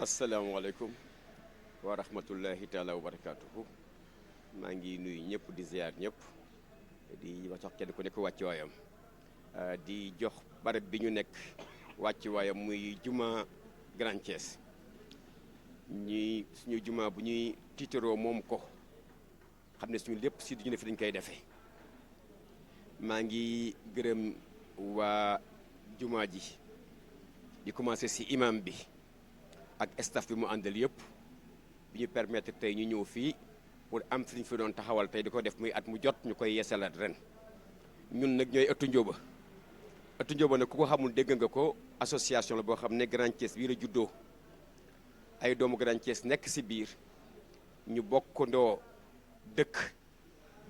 asalaamaaleykum wa rahmatullahi taala wa barakaatuhu. maa ngi nuyu ñëpp di ziar ñëpp di wax kenn ku nekk wàcc waayam di jox barab bi ñu nekk wàcc waayam muy juma Grand Thiès ñi suñu juma bu ñuy tiitaroo moom ko xam ne suñu lépp si duñu ne fi dañ koy defee. maa ngi gërëm waa juma ji di commencé si imam bi ak staff bi mu àndal yëpp bi ñu permettre tey ñu ñëw fii pour am fi ñu fi doon taxawal tey di ko def muy at mu jot ñu koy yeesalaat ren. ñun nag ñooy ëttu njóoba. ëttu njóoba nag ku ko xamul dégg nga ko association la boo xam ne Grand Thiès bii la juddoo ay doomu Grand Thiès nekk si biir ñu bokkandoo dëkk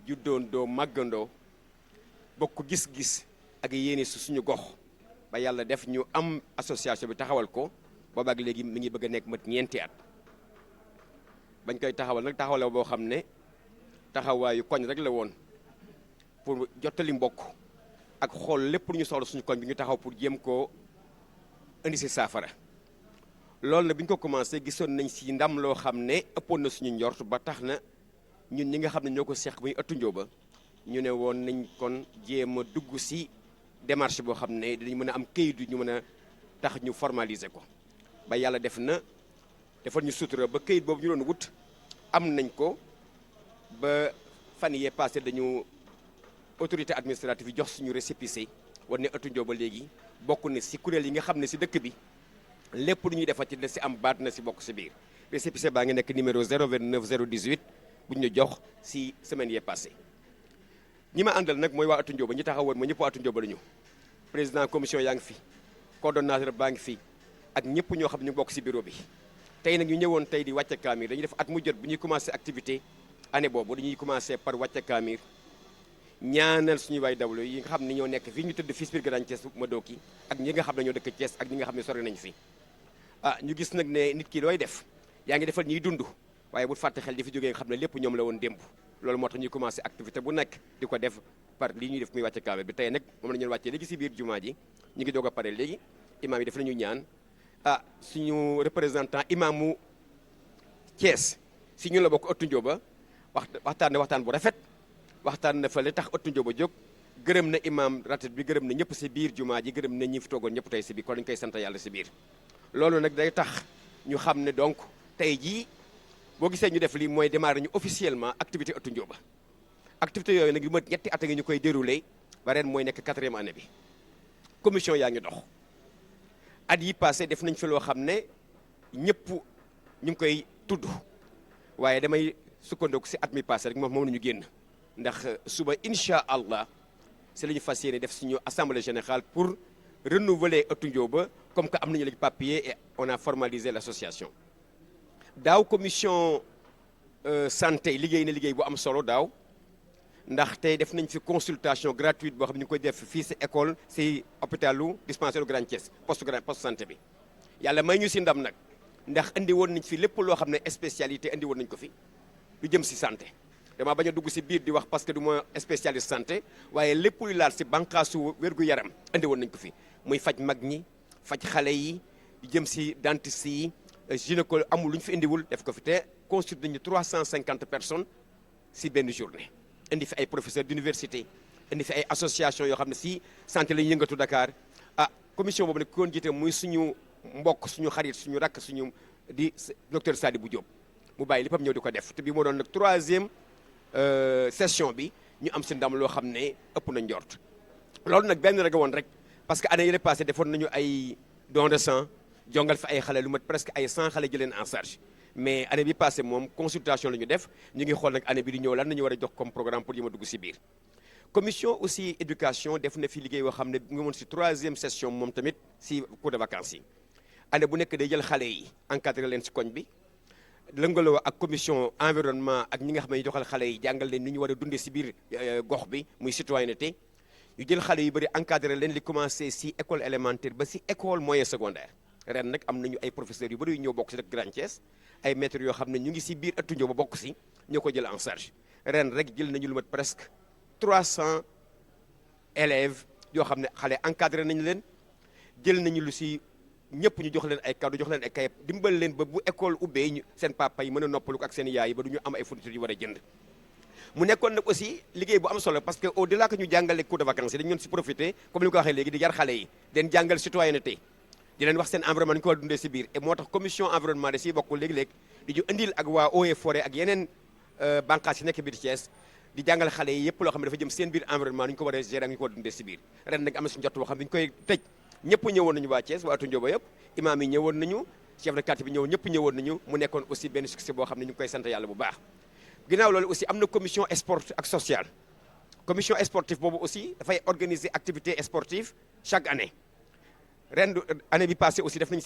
juddoondoo màggandoo bokk gis-gis ak yéene su suñu gox ba yàlla def ñu am association bi taxawal ko. boobaak léegi mi ngi bëgg a nekk mat ñeenti at bañ koy taxawal nag taxawal boo xam ne taxawaayu koñ rek la woon pour jottali mbokk ak xool lépp lu ñu soxla suñu koñ bi ñu taxaw pour jéem koo indi si saafara. loolu nag bi ñu ko commencé gisoon nañ si ndam loo xam ne ëppoon na suñu njort ba tax na ñun ñi nga xam ne ñoo ko seq muy ëttu njóoba ñu ne woon nañ kon jéem a dugg si démarche boo xam ne dañ mën a am këyit yu ñu mën a tax ñu formaliser ko. ba yàlla def na defal ñu sutura ba këyit boobu ñu doon wut am nañ ko ba fan yee passé dañu autorité administrative yi jox suñu récépissé war ne ëttu njóoba léegi bokk na si kuréel yi nga xam ne si dëkk bi lépp lu ñuy defati da si am baat na si bokk si biir. récépissé baa ngi nekk numéro 029 018 bu ñu jox si semaine yee passé ñi ma àndal nag mooy waa ëttu njóoba ñi taxaw woon ma ñëpp waa ëttu njóoba la ñu président commission yaa ngi fi coordonnateur baa ngi fi ak ñëpp ñoo xam ne ñu bokk ci bureau bi. tey nag ñu ñëwoon tey di wàcce kaamir dañuy def at mu jot bu ñuy commencé activité année boobu dañuy commencé par wàcce kaamir ñaanal suñuy waay dawlu yi nga xam ne ñoo nekk fii ñu tëdd fii biir Grand Thiès Madoki ak ñi nga xam ne ñoo dëkk Thiès ak ñi nga xam ne sori nañ fi. ñu gis nag ne nit ki looy def yaa ngi defal ñiy dund waaye bu fàtte xel di fi jógee nga xam ne lépp ñoom la woon démb loolu moo tax ñuy commencé activité bu nekk di ko def par lii ñuy def muy wàcce kaamir bi. tey nag moom la ñu wàccee léegi ci biir jumaa ji ñu ngi doog a pare léegi imaam yi def nañu ñaan suñu représentant imaamu Thiès si ñun la bokk ëttu njóoba waxtaan bu rafet waxtaan na fa li tax ëttu njóoba jóg gërëm na imaam ratit bi gërëm na ñëpp si biir jumaa ji gërëm na ñi fi toogoon ñëpp tey si biir kon dañu koy sant yàlla si biir. loolu nag day tax ñu xam ne donc tey jii boo gisee ñu def lii mooy démarrer ñu officiellement activité ëttu njóoba activité yooyu nag yu mat ñetti at a ngi ñu koy déroulé ba ren mooy nekk 4e année bi commission yaa ngi dox. at yi passé def nañ fi loo xam ne ñëpp ñu ngi koy tudd waaye damay sukkandiku si at mi passé rek moom la ñu génn ndax suba incha allah si la ñu fas yéene def suñu assemblée générale pour renouveler ëttu njóoba comme que am nañu léegi papier et on a formalisé l' association. daaw commission santé liggéey na liggéey bu am solo daaw ndax tey def nañ fi consultation gratuite boo xam ne ñu ngi koy def fii si école si hôpitalu dispensaire Grand Thiès poste santé bi. yàlla may ñu si ndam nag ndax indi woon nañ fi lépp loo xam ne spécialité indi woon nañ ko fi lu jëm si santé dama bañ a dugg si biir di wax parce que du ma spécialiste santé waaye lépp luy laal si bànqaasu wér-gu-yaram indi woon nañ ko fi muy faj mag ñi faj xale yi jëm si dentiste yi gynécologue amul lu ñu fi indiwul def ko fi te consulté nañu 350 personnes si benn journée. indi fi ay professeurs d'université indi fi ay association yoo xam ne si santé la ñu yëngatu Dakar commission boobu nag ki koon jiite muy suñu mbokk suñu xarit suñu rakk suñu di docteur Sadibou Diop mu bàyyi léppam ñëw di ko def te bi moo doon nag 3e session bi ñu am si ndam loo xam ne ëpp na njort. loolu nag benn rek woon rek parce que année yële passé defoon nañu ay don de sang jongal fi ay xale lu mat presque ay 100 xale jëleen en charge. mais année bi passé moom consultation la ñu def ñu ngi xool nag année bi di ñëw lan nañu war a jox comme programme pour yi ma dugg si biir. commission aussi éducation def na fi liggéey boo xam ne nga mën si 3e session moom tamit si cours de vacances yi. année bu nekk day jël xale yi encadré leen si koñ bi lëngaloo ak commission environnement ak ñi nga xam ne ñu joxal xale yi jàngal leen ni ñu war a dundee si biir gox bi muy citoyenneté ñu jël xale yu bëri encadré leen li commencé si école élémentaire ba si école moyen secondaire. ren nag am nañu ay professeurs yu bëri yu ñëw bokk si rek Grand Thiès ay maîtres yoo xam ne ñu ngi si biir ëttu njóoba bokk si ñoo ko jël en charge ren rek jël nañu lu mat presque 300 élèves yoo xam ne xale encadré nañu leen jël nañu lu si ñëpp ñu jox leen ay cadeau jox leen ay kayit dimbal leen ba bu école ubbee ñu seen papa yi mën a noppalu ko ak seen yaay yi ba du ñu am ay fournitures yu war a jënd. mu nekkoon nag aussi liggéey bu am solo parce que au delà que ñu jàngale cours de vacances yi dañu doon si profité comme ni ma ko waxee léegi di yar xale yi den jàngal citoyenneté di leen wax seen environnement ni ko war a dundee si biir et moo tax commission environnement da siy bokk léegi-léeg di ñu indil ak waa Eaux et Forêts ak yeneen bànqaas yi nekk biir Thiès di jàngal xale yi yëpp loo xam ne dafa jëm seen biir environnement ni ñu ko war a gérer ak ñu ko war a dundee si biir ren nag am na suñu jot boo xam ne ñu koy tëj ñëpp ñëwoon nañu waa Thiès waa Atu Njóoba yëpp imam yi ñëwoon nañu chef de quartier bi ñëwoon ñëpp ñëwoon nañu mu nekkoon aussi benn succès boo xam ne ñu ngi koy sant yàlla bu baax ginnaaw loolu aussi am na commission sport ak sociale commission sportive boobu aussi dafay organiser activité sportive chaque année ren année bi passée aussi def nañu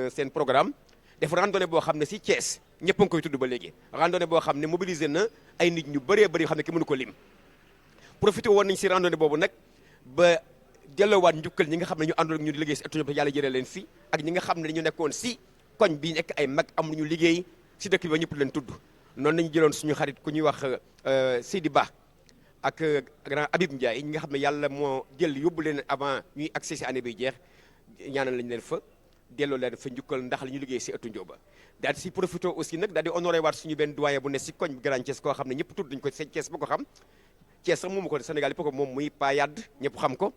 seen programme def randonnée boo xam ne si Thiès ñëpp a ngi koy tudd ba léegi randonnée boo xam ne mobilisé na ay nit ñu bëree bëri yoo xam ne ki mënu ko lim profité woon nañ si randonnée boobu nag ba delloowaat njukkal ñi nga xam ne ñu àndoon ak ñu liggéey si Atu Njóoba yàlla jëlee leen fi ak ñi nga xam ne dañu nekkoon si koñ bi nekk ay mag am ñu liggéey si dëkk bi ba ñëpp leen tudd noonu lañu jëloon suñu xarit ku ñuy wax Seydi Ba ak grand Habib Ndiaye ñi nga xam ne yàlla moo jël yóbbu leen avant ñuy accès si année bi jeex ñaanal lañ leen fa delloo leen fa njukkal ndax la ñu liggéey si Atu Njóoba daal di si profité aussi nag daal di honoré waat suñu benn doyen bu ne si koñ Grand Thiès koo xam ne ñëpp tudd dañu ko seen Thiès ba ko xam Thiès sax moomu ko Sénégal yëpp ko moom muy Pa Yadd ñëpp xam ko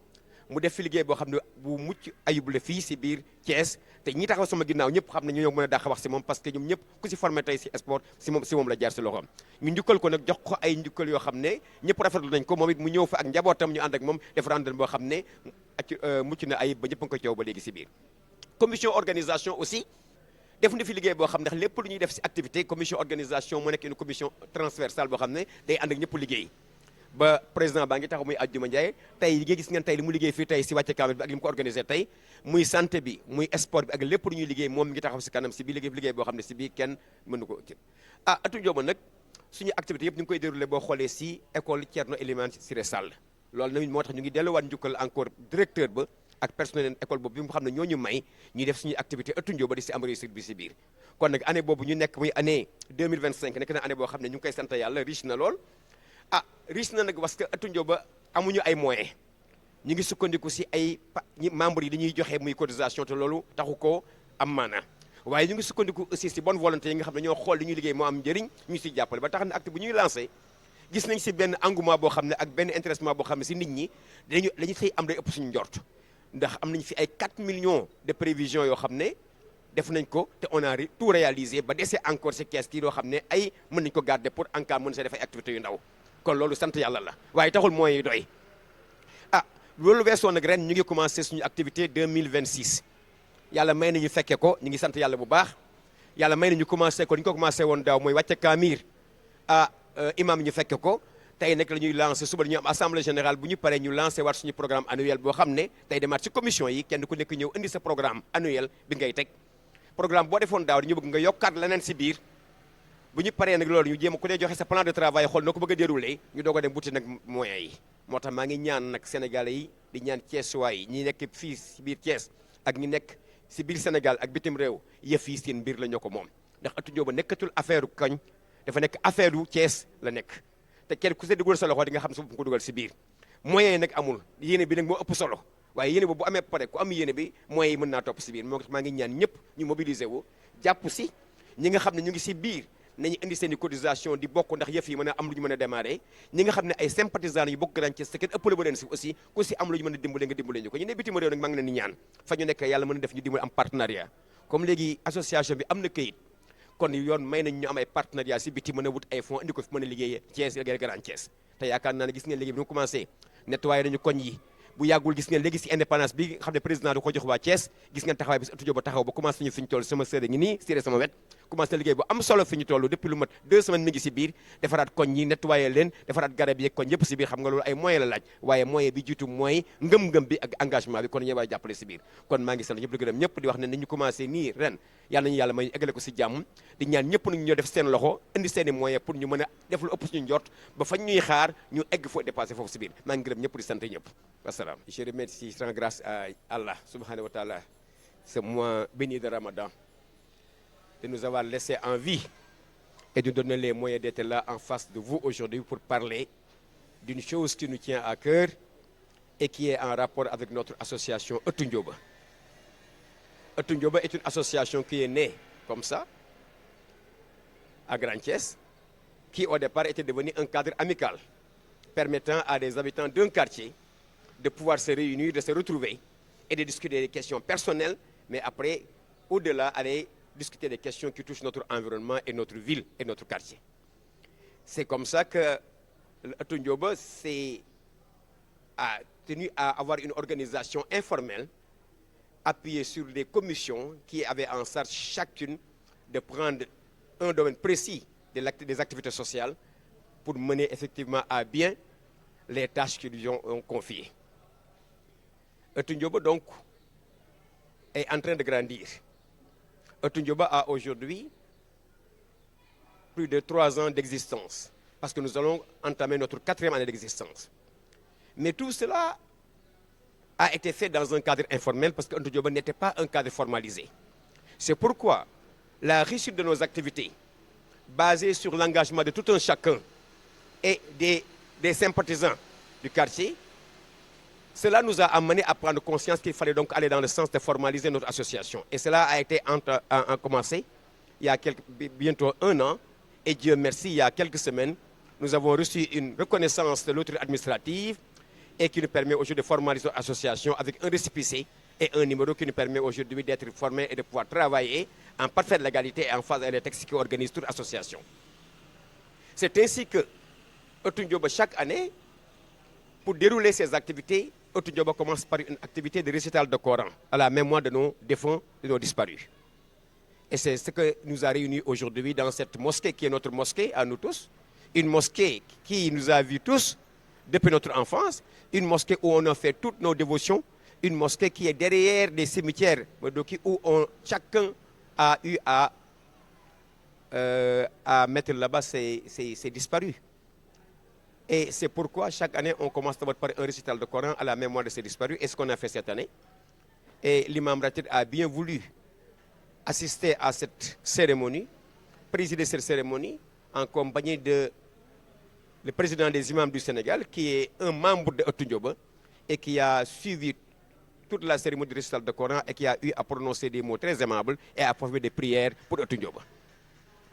mu def fi liggéey boo xam ne bu mucc ayib la fii si biir Thiès te ñi taxaw sama ginnaaw ñëpp xam ne ñoo mën a dàq wax si moom parce que ñoom ñëpp ku si formé tey si sport si moom la jaar si loxoom ñu njukkal ko nag jox ko ay njukkal yoo xam ne ñëpp rafetlu nañ ko moom it mu ñëw fa ak njabootam ñu ànd ak moom def randonnée boo xam ne mucc na ayib ba ñëpp a ngi ko coow ba léegi si biir commission organisation aussi def na fi liggéey boo xam ne lépp lu ñuy def si activité commission organisation mu nekk une commission transversale boo xam ne day ànd ak ñëpp liggéey ba président baa ngi taxaw muy Adjuma Ndiaye tey liggéey gis ngeen tey li mu liggéey fii tey si wàcce kaamil bi ak li mu ko organisé tey muy santé bi muy sport bi ak lépp lu ñuy liggéey moom mi ngi taxaw si kanam si biir liggéey boo xam ne si biir kenn mënu ko Atu Njóoba nag suñu activité yëpp ñu ngi koy déroulé boo xoolee si école Thierno Elimane Siré Sall loolu nag moo tax ñu ngi delluwaat njukkal encore directeur ba ak personnel école boobu bi mu xam ne ñoo ñu may ñuy def suñuy activité Atu Njóoba di si am réussite bi si biir kon nag année boobu ñu nekk muy année 2025 nekk na année boo xam ne ñu ngi koy sant yàlla riche na lool riche na nag parce que Atu Njóoba amuñu ay moyens ñu ngi sukkandiku si ay membres yi dañuy joxe muy cotisation te loolu taxu koo am maana waaye ñu ngi sukkandiku aussi si bonne volonté yi nga xam ne ñoo xool li ñuy liggéey moo am njëriñ ñu si jàppale ba tax na acte bu ñuy lancé gis nañ si benn engouement boo xam ne ak benn intéressement boo xam ne si nit ñi dañu say am day ëpp suñu njort ndax am nañ fi ay 4 millions de prévisions yoo xam ne def nañ ko te on a tout réalisé ba dese encore si kees kii yoo xam ne ay mën nañ ko garder pour en cas mën see def ay activités yu ndaw kon loolu sant yàlla la waaye taxul moyens yi doy loolu weesoo nag ren ñu ngi commencé suñu activité 2026 yàlla may nañu fekke ko ñu ngi sant yàlla bu baax yàlla may nañu commencé ko ni ñu ko commencé woon daaw mooy wàcce kaamir imam ñu fekke ko tey nag la ñuy lancé suba la ñuy am assemblée générale bu ñu paree ñu lancé waat suñu programme annuel boo xam ne tey demaat si commission yi kenn ku nekk ñëw indi sa programme annuel bi ngay teg programme boo defoon daaw dañu bëgg nga yokkaat leneen si biir bu ñu paree nag loolu ñu jéem a ku dee joxe sa plan de travail xool noo ko bëgg a déroulé ñu doog a dem buti nag moyens yi moo tax maa ngi ñaan nag sénégalais yi di ñaan Thiessois yi ñi nekk fii si biir Thiès ak ñi nekk si biir Sénégal ak bitim réew yëf yi seen mbir la ñoo ko moom ndax Atu Njóoba nekkatul affaire u koñ dafa nekk affaire u Thiès la nekk te kenn ku se dugal sa loxo di nga xam su ko dugal si biir moyens yi nag amul yéene bi nag moo ëpp solo waaye yéene boobu bu amee pare ku am yéene bi moyens yi mën naa topp si biir moo tax maa ngi ñaan ñëpp ñu mobiliser wu jàpp si ñi nga xam ne ñu ngi si biir nañu indi seen i cotisation di bokk ndax yëf yi mën a am lu ñu mën a démarrer ñi nga xam ne ay sympathisants yu bokk Grand Thiès te kenn ëppale ba leen si aussi ku si am lu ñu mën a dimbale nga dimbale ñu ko ñu ne bitim réew nag maa ngi leen di ñaan fa ñu nekk yàlla mën a def ñu dimbale am partenariat comme léegi association bi am na këyit kon yoon may nañ ñu am ay partenariat si biti mën a wut ay fonds indi ko fi mën a liggéey Thiès Grand Thiès te yaakaar naa ne gis ngeen léegi bi ñu commencé nettoyé nañu koñ yi bu yàggul gis ngeen léegi si indépendance bi xam ne président da ko jox waa Thiès gis ngeen taxawaay bi si Atu Njóoba taxaw ba commencé nañu fi ñu toll sama sœur ngi nii siré sama wet commencé na liggéey bu am solo fi ñu toll depuis lu mat 2 semaines mi ngi si biir defaraat koñ yi nettoyé leen defaraat garab yi koñ yëpp si biir xam nga loolu ay moyens la laaj waaye moyen bi jiitu mooy ngëm-ngëm bi ak engagement bi kon ñëw waay jàppale si biir kon maa ngi sant ñëpp di gërëm ñëpp di wax ne nañu commencé nii ren yàlla nañu yàlla may ñu eggale ko si jàmm di ñaan ñëpp nañu ñoo def seen loxo indi seen i moyens pour ñu mën a def lu ëpp suñu njort ba fañ ñuy xaar ñu egg foo dépassé foofu si biir maa ngi gërëm ñëpp di sant ñëpp wasalaam je remercie sans grâce à Allah subhanahu wa ta'ala ce mois béni de Ramadan de nous avoir laissé en vie et de nous donner les moyens d'être là en face de vous aujourd'hui pour parler d'une chose qui nous tient à cœur et qui est en rapport avec notre association Atu Njóoba Ëttu Ndioba est une association qui est née comme ça, à Grand Thiès, qui au départ était devenu un cadre amical, permettant à des habitants d'un quartier de pouvoir se réunir, de se retrouver et de discuter des questions personnelles, mais après, au-delà, aller discuter des questions qui touchent notre environnement et notre ville et notre quartier. C'est comme ça que Ëttu Ndioba a tenu à avoir une organisation informelle appuyée sur des commissions qui avaient en charge chacune de prendre un domaine précis des activités sociales pour mener effectivement à bien les tâches qu'ils lui ont confiées. Ëttu Ndioba donc est en train de grandir. Ëttu Ndioba a aujourd'hui plus de 3 ans d'existence, parce que nous allons entamer notre 4e année d'existence. Mais tout cela a été fait dans un cadre informel, parce que Ëttu Ndioba n'était pas un cadre formalisé. C'est pourquoi la réussite de nos activités, basée sur l'engagement de tout un chacun et des sympathisants du quartier, cela nous a amené à prendre conscience qu'il fallait donc aller dans le sens de formaliser notre association. Et cela a été commencé il y a bientôt 1 an. Et Dieu merci, il y a quelques semaines, nous avons reçu une reconnaissance de l'autorité administrative et qui nous permet aujourd'hui de formaliser notre association avec un récépissé et un numéro qui nous permet aujourd'hui d'être formés et de pouvoir travailler en parfaite légalité et en phase avec les textes qui organisent toute association. C'est ainsi que Ëttu Ndioba, chaque année, pour dérouler ses activités, Ëttu Ndioba commence par une activité de récital de Coran à la mémoire de nos défunts, de nos disparus. Et c'est ce que nous a réunis aujourd'hui dans cette mosquée qui est notre mosquée à nous tous, une mosquée qui nous a vus tous depuis notre enfance, une mosquée où on a fait toutes nos dévotions, une mosquée qui est derrière des cimetières où chacun a eu à mettre là-bas ses disparus. Et c'est pourquoi chaque année, on commence d'abord par un récital de Coran à la mémoire de ces disparus, et ce qu'on a fait cette année. Et l'imam Ratib a bien voulu assister à cette cérémonie, présider cette cérémonie, en compagnie de le président des imams du Sénégal, qui est un membre de Ëttu Ndioba, et qui a suivi toute la cérémonie de récital de Coran et qui a eu à prononcer des mots très aimables et à former des prières pour Ëttu Ndioba.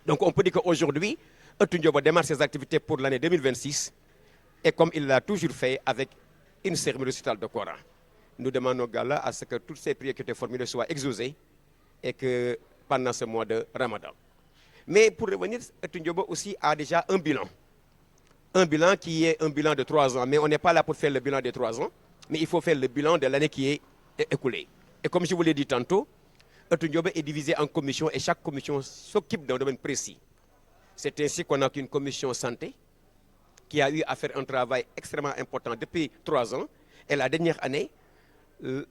Donc on peut dire qu'aujourd'hui, Ëttu Ndioba démarre ses activités pour l'année 2026, et comme il l'a toujours fait avec une cérémonie de récital de Coran. Nous demandons Allah à ce que toutes ces prières qui étaient formulées soient exaucées et que pendant ce mois de Ramadan. Mais pour revenir, Ëttu Ndioba aussi a déjà un bilan. Un bilan qui est un bilan de 3 ans. Mais on n'est pas là pour faire le bilan des 3 ans, mais il faut faire le bilan de l'année qui est écoulée. Et comme je vous l'ai dit tantôt, Ëttu Ndioba est divisé en commissions et chaque commission s'occupe d'un domaine précis. C'est ainsi qu'on a une commission santé qui a eu à faire un travail extrêmement important depuis 3 ans. Et la dernière année,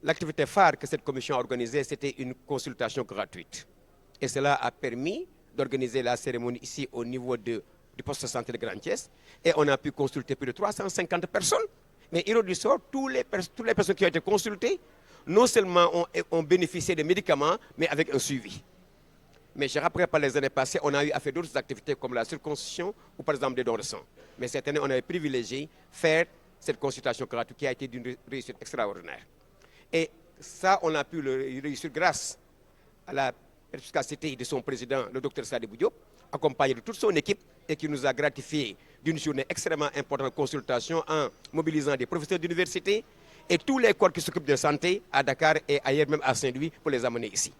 l'activité phare que cette commission a organisée, c'était une consultation gratuite. Et cela a permis d'organiser la cérémonie ici au niveau du poste de santé de Grand Thiès. Et on a pu consulter plus de 350 personnes. Mais il du sort, toutes les personnes qui ont été consultées, non seulement ont bénéficié des médicaments, mais avec un suivi. Mais je rappelle, par les années passées, on a eu à faire d'autres activités comme la circoncision ou par exemple des dons de sang. Mais cette année, on avait privilégié faire cette consultation gratuite qui a été d'une réussite extraordinaire. Et ça, on a pu le réussir grâce à la perspicacité de son président, le docteur Sadibou Diop, accompagné de toute son équipe et qui nous a gratifié d'une journée extrêmement importante de consultation en mobilisant des professeurs d'université et tous les corps qui s'occupent de santé à Dakar et ailleurs, même à Saint-Louis, pour les amener ici.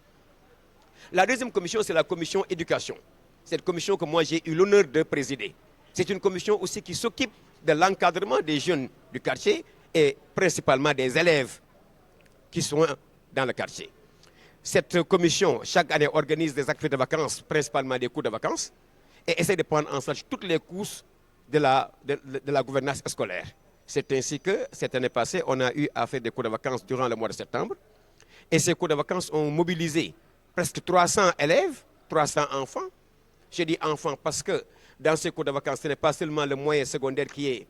La deuxième commission, c'est la commission éducation. Cette commission que moi j'ai eu l'honneur de présider. C'est une commission aussi qui s'occupe de l'encadrement des jeunes du quartier et principalement des élèves qui sont dans le quartier. Cette commission, chaque année, organise des activités de vacances, principalement des cours de vacances, et essaie de prendre en charge toutes les couches de la gouvernance scolaire. C'est ainsi que, cette année passée, on a eu à faire des cours de vacances durant le mois de septembre, et ces cours de vacances ont mobilisé presque 300 élèves, 300 enfants. Je dis enfants parce que dans ces cours de vacances, ce n'est pas seulement le moyen secondaire qui est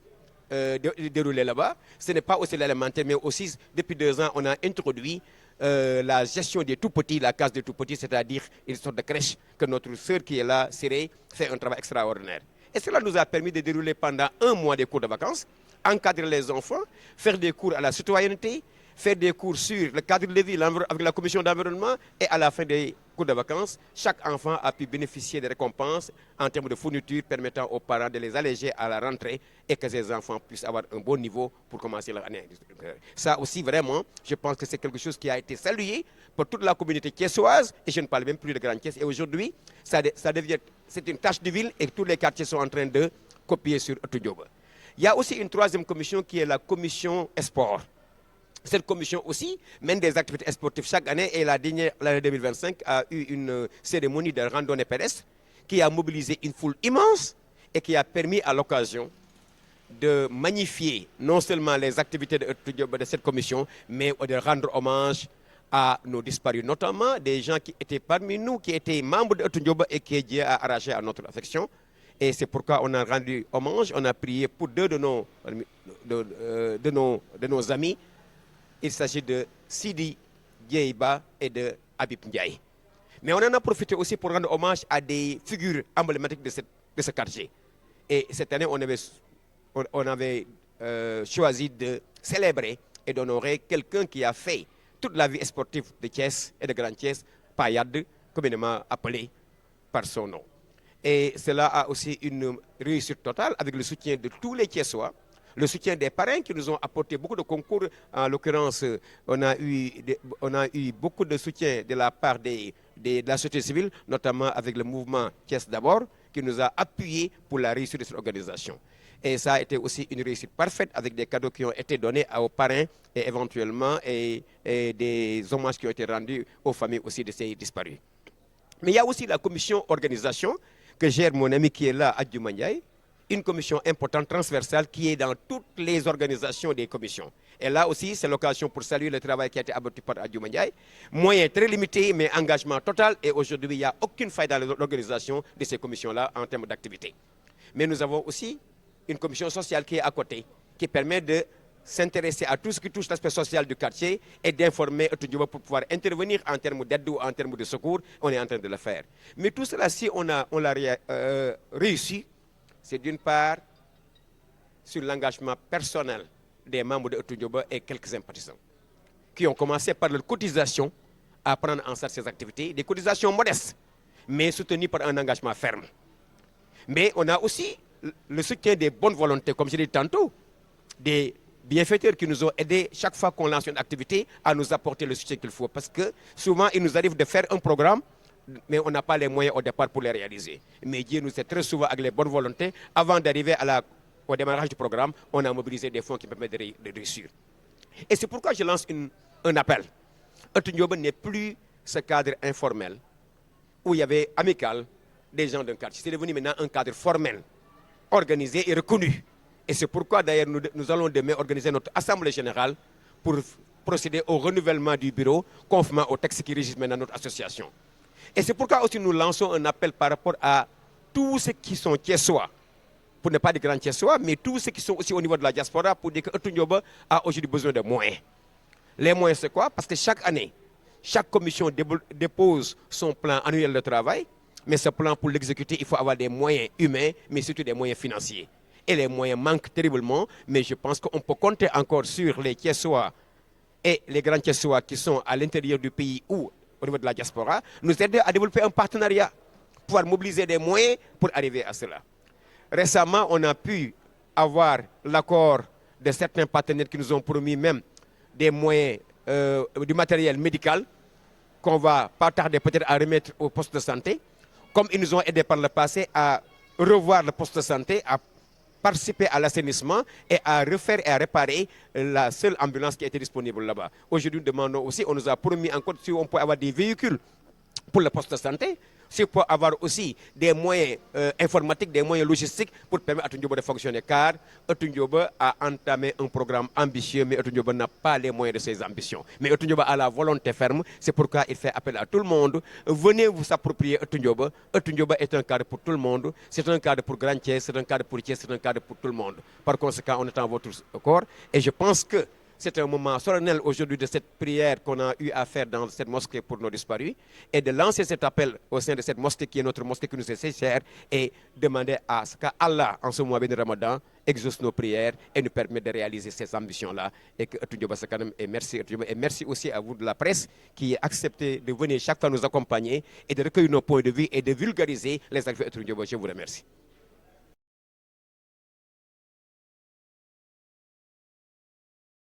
déroulé là-bas, ce n'est pas aussi l'élémentaire, mais aussi depuis 2 ans, on a introduit la gestion des tout-petits, la case des tout-petits, c'est-à-dire une sorte de crèche que notre sœur qui est là, Siré, fait un travail extraordinaire. Et cela nous a permis de dérouler pendant 1 mois des cours de vacances, encadrer les enfants, faire des cours à la citoyenneté, faire des cours sur le cadre de vie avec la commission d'environnement et à la fin des cours de vacances, chaque enfant a pu bénéficier des récompenses en termes de fournitures permettant aux parents de les alléger à la rentrée et que ces enfants puissent avoir un bon niveau pour commencer leur année. Ça aussi, vraiment, je pense que c'est quelque chose qui a été salué pour toute la communauté thiessoise, et je ne parle même plus de Grand Thiès. Et aujourd'hui, c'est une tâche de ville et tous les quartiers sont en train de copier sur Ëttu Ndiobé. Il y a aussi une troisième commission qui est la commission sport. Cette commission aussi mène des activités sportives chaque année et la dernière, l'année 2025, a eu une cérémonie de randonnée pédestre qui a mobilisé une foule immense et qui a permis à l'occasion de magnifier non seulement les activités de cette commission, mais de rendre hommage à nos disparus, notamment des gens qui étaient parmi nous, qui étaient membres de Ëttu Ndiobé et que Dieu a arraché à notre affection. Et c'est pourquoi on a rendu hommage, on a prié pour deux de nos amis. Il s'agit de Sidi Dieyba et de Habib Ndiaye. Mais on en a profité aussi pour rendre hommage à des figures emblématiques de ce quartier. Et cette année, on avait choisi de célébrer et d'honorer quelqu'un qui a fait toute la vie sportive de Thiès et de Grand Thiès, Payad, communément appelé par son nom. Et cela a aussi une réussite totale avec le soutien de tous les Thiessois, le soutien des parrains qui nous ont apporté beaucoup de concours. En l'occurrence, on a eu beaucoup de soutien de la part de la société civile, notamment avec le mouvement Thiès d'abord, qui nous a appuyés pour la réussite de cette organisation. Et ça a été aussi une réussite parfaite avec des cadeaux qui ont été donnés aux parrains et éventuellement et des hommages qui ont été rendus aux familles aussi de ces disparus. Mais il y a aussi la commission organisation que gère mon ami qui est là, Adjouma Ndiaye, une commission importante, transversale, qui est dans toutes les organisations des commissions. Et là aussi, c'est l'occasion pour saluer le travail qui a été abattu par Adjouma Ndiaye. Moyens très limités, mais engagement total. Et aujourd'hui, il n'y a aucune faille dans l'organisation de ces commissions-là en termes d'activité. Mais nous avons aussi une commission sociale qui est à côté, qui permet de s'intéresser à tout ce qui touche l'aspect social du quartier et d'informer Ëttu Ndiobé pour pouvoir intervenir en termes d'aide ou en termes de secours. On est en train de le faire. Mais tout cela, si on l'a réussi, c'est d'une part sur l'engagement personnel des membres de Ëttu Ndiobé et quelques sympathisants qui ont commencé par leur cotisation à prendre en charge ces activités, des cotisations modestes, mais soutenues par un engagement ferme. Mais on a aussi le soutien des bonnes volontés, comme je l'ai dit tantôt, des bienfaiteurs qui nous ont aidés chaque fois qu'on lance une activité à nous apporter le soutien qu'il faut. Parce que souvent, il nous arrive de faire un programme, mais on n'a pas les moyens au départ pour les réaliser. Mais Dieu nous aide très souvent avec les bonnes volontés. Avant d'arriver au démarrage du programme, on a mobilisé des fonds qui permettent de réussir. Et c'est pourquoi je lance un appel. Ëttu Ndiobé n'est plus ce cadre informel où il y avait amical des gens d'un quartier. C'est devenu maintenant un cadre formel, organisé et reconnu. Et c'est pourquoi d'ailleurs nous allons demain organiser notre assemblée générale pour procéder au renouvellement du bureau conformément au texte qui régit maintenant notre association. Et c'est pourquoi aussi nous lançons un appel par rapport à tous ceux qui sont thiessois, pour ne pas dire grands thiessois, mais tous ceux qui sont aussi au niveau de la diaspora pour dire que Ëttu Ndiobé a aujourd'hui besoin de moyens. Les moyens c'est quoi? Parce que chaque année, chaque commission dépose son plan annuel de travail, mais ce plan pour l'exécuter, il faut avoir des moyens humains, mais surtout des moyens financiers. Et les moyens manquent terriblement, mais je pense qu'on peut compter encore sur les Thiessois et les grands Thiessois qui sont à l'intérieur du pays ou au niveau de la diaspora, nous aider à développer un partenariat, pouvoir mobiliser des moyens pour arriver à cela. Récemment, on a pu avoir l'accord de certains partenaires qui nous ont promis même des moyens, du matériel médical qu'on va pas tarder peut-être à remettre au poste de santé, comme ils nous ont aidés par le passé à revoir le poste de santé, à participer à l'assainissement et à refaire et à réparer la seule ambulance qui était disponible là-bas. Aujourd'hui, nous demandons aussi, on nous a promis encore si on peut avoir des véhicules pour le poste de santé, si on peut avoir aussi des moyens informatiques, des moyens logistiques pour permettre à Ëttu Ndiobé de fonctionner. Car Ëttu Ndiobé a entamé un programme ambitieux, mais Ëttu Ndiobé n'a pas les moyens de ses ambitions. Mais Ëttu Ndiobé a la volonté ferme, c'est pourquoi il fait appel à tout le monde. Venez vous s'approprier Ëttu Ndiobé. Ëttu Ndiobé est un cadre pour tout le monde, c'est un cadre pour Grand Thiès, c'est un cadre pour Thiès, c'est un cadre pour tout le monde. Par conséquent, on attend votre corps et je pense que c'est un moment solennel aujourd'hui de cette prière qu'on a eu à faire dans cette mosquée pour nos disparus et de lancer cet appel au sein de cette mosquée qui est notre mosquée qui nous est si chère et demander à ce qu'Allah, en ce mois béni Ramadan, exauce nos prières et nous permet de réaliser ces ambitions-là. Et que Ëttu Ndiobé Ca Kanam, et merci aussi à vous de la presse qui acceptez de venir chaque fois nous accompagner et de recueillir nos points de vue et de vulgariser les activités Ëttu Ndiobé. Je vous remercie.